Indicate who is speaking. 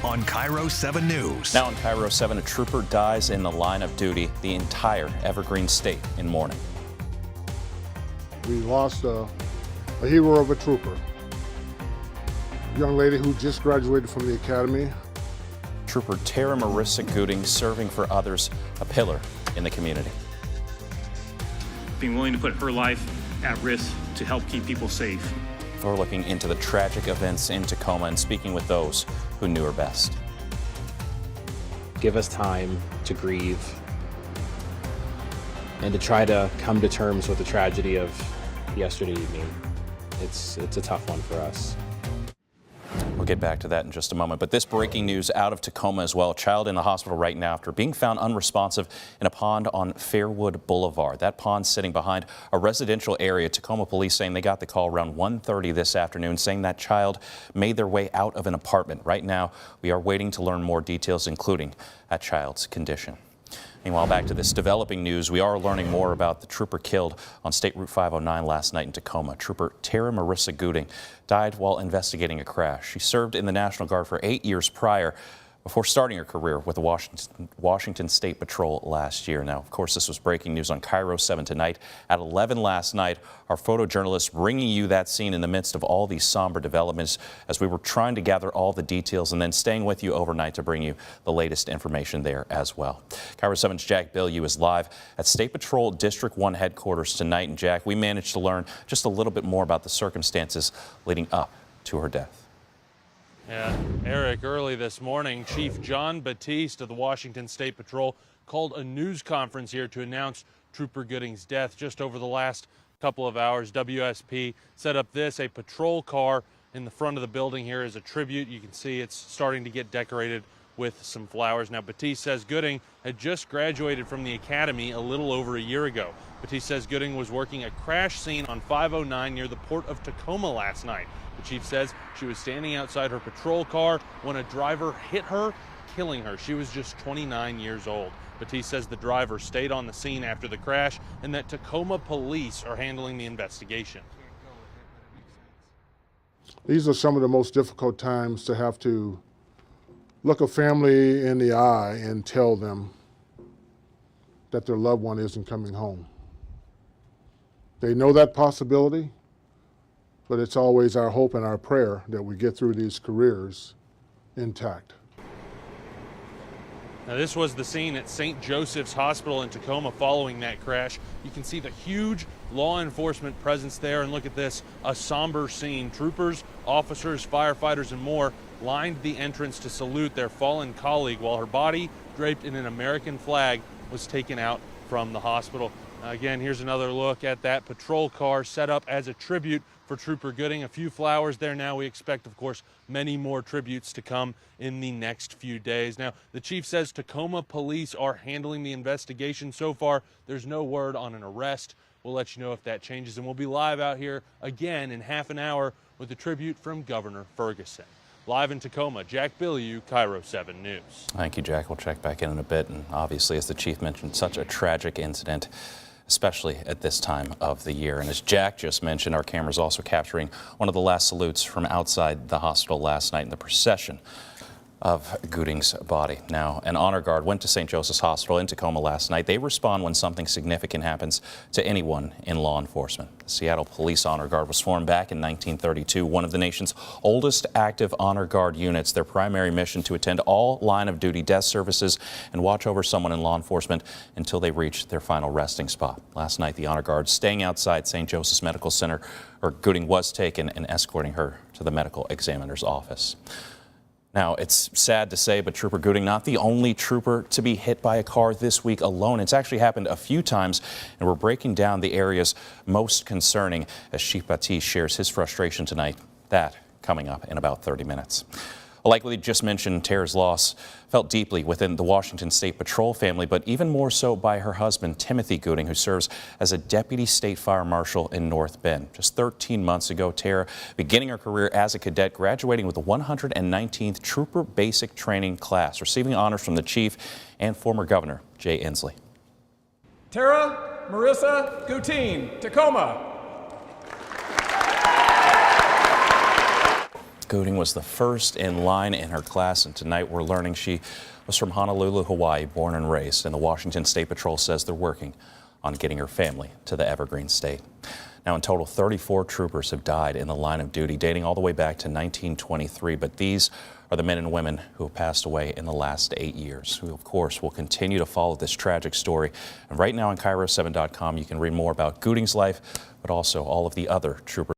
Speaker 1: on KIRO 7 News.
Speaker 2: Now on KIRO 7, a trooper dies in the line of duty. The entire Evergreen State in mourning.
Speaker 3: We lost a hero of a trooper. A young lady who just graduated from the academy.
Speaker 2: Trooper Tara Marissa Gooding, serving for others, a pillar in the community.
Speaker 4: Being willing to put her life at risk to help keep people safe.
Speaker 2: We're looking into the tragic events in Tacoma and speaking with those who knew her best.
Speaker 5: Give us time to grieve and to try to come to terms with the tragedy of yesterday evening. It's a tough one for us.
Speaker 2: We'll get back to that in just a moment. But this breaking news out of Tacoma as well. A child in the hospital right now after being found unresponsive in a pond on Fairwood Boulevard. That pond sitting behind a residential area. Tacoma police saying they got the call around 1:30 this afternoon saying that child made their way out of an apartment. Right now, we are waiting to learn more details, including that child's condition. Meanwhile, back to this developing news, we are learning more about the trooper killed on State Route 509 last night in Tacoma. Trooper Tara Marissa Gooding died while investigating a crash. She served in the National Guard for 8 years prior before starting her career with the Washington State Patrol last year. Now, of course, this was breaking news on KIRO 7 tonight. At 11 last night, our photojournalist bringing you that scene in the midst of all these somber developments as we were trying to gather all the details and then staying with you overnight to bring you the latest information there as well. KIRO 7's Jack Bilyeu is live at State Patrol District 1 headquarters tonight. And Jack, we managed to learn just a little bit more about the circumstances leading up to her death.
Speaker 6: Yeah, Eric, early this morning, Chief John Batiste of the Washington State Patrol called a news conference here to announce Trooper Gooding's death. Just over the last couple of hours, WSP set up a patrol car in the front of the building here as a tribute. You can see it's starting to get decorated with some flowers. Now, Batiste says Gooding had just graduated from the academy a little over a year ago. Batiste says Gooding was working a crash scene on 509 near the port of Tacoma last night. The chief says she was standing outside her patrol car when a driver hit her, killing her. She was just 29 years old. Batiste says the driver stayed on the scene after the crash and that Tacoma police are handling the investigation.
Speaker 3: These are some of the most difficult times to have to look a family in the eye and tell them that their loved one isn't coming home. They know that possibility, but it's always our hope and our prayer that we get through these careers intact.
Speaker 6: Now, this was the scene at St. Joseph's Hospital in Tacoma following that crash. You can see the huge law enforcement presence there, and look at this, a somber scene. Troopers, officers, firefighters, and more lined the entrance to salute their fallen colleague while her body, draped in an American flag, was taken out from the hospital. Again, here's another look at that patrol car set up as a tribute for Trooper Gooding. A few flowers there now. We expect, of course, many more tributes to come in the next few days. Now, the chief says Tacoma police are handling the investigation. So far, there's no word on an arrest. We'll let you know if that changes, and we'll be live out here again in half an hour with a tribute from Governor Ferguson. Live in Tacoma, Jack Bilyeu, KIRO 7 News.
Speaker 2: Thank you, Jack. We'll check back in a bit. And obviously, as the chief mentioned, such a tragic incident, especially at this time of the year. And as Jack just mentioned, our camera's also capturing one of the last salutes from outside the hospital last night in the procession of Gooding's body. Now, an honor guard went to St. Joseph's Hospital in Tacoma last night. They respond when something significant happens to anyone in law enforcement. The Seattle Police Honor Guard was formed back in 1932, one of the nation's oldest active honor guard units. Their primary mission to attend all line of duty death services and watch over someone in law enforcement until they reach their final resting spot. Last night, the honor guard staying outside St. Joseph's Medical Center, where Gooding was taken, and escorting her to the medical examiner's office. Now, it's sad to say, but Trooper Gooding, not the only trooper to be hit by a car this week alone. It's actually happened a few times, and we're breaking down the areas most concerning as Chief Batiste shares his frustration tonight. That coming up in about 30 minutes. Like we just mentioned, Tara's loss felt deeply within the Washington State Patrol family, but even more so by her husband, Timothy Gooding, who serves as a deputy state fire marshal in North Bend. Just 13 months ago, Tara, beginning her career as a cadet, graduating with the 119th Trooper Basic Training class, receiving honors from the chief and former Governor Jay Inslee.
Speaker 7: Tara Marissa Gooding, Tacoma.
Speaker 2: Gooding was the first in line in her class, and tonight we're learning she was from Honolulu, Hawaii, born and raised. And the Washington State Patrol says they're working on getting her family to the Evergreen State. Now, in total, 34 troopers have died in the line of duty, dating all the way back to 1923. But these are the men and women who have passed away in the last 8 years. We, of course, will continue to follow this tragic story. And right now on KIRO7.com, you can read more about Gooding's life, but also all of the other troopers.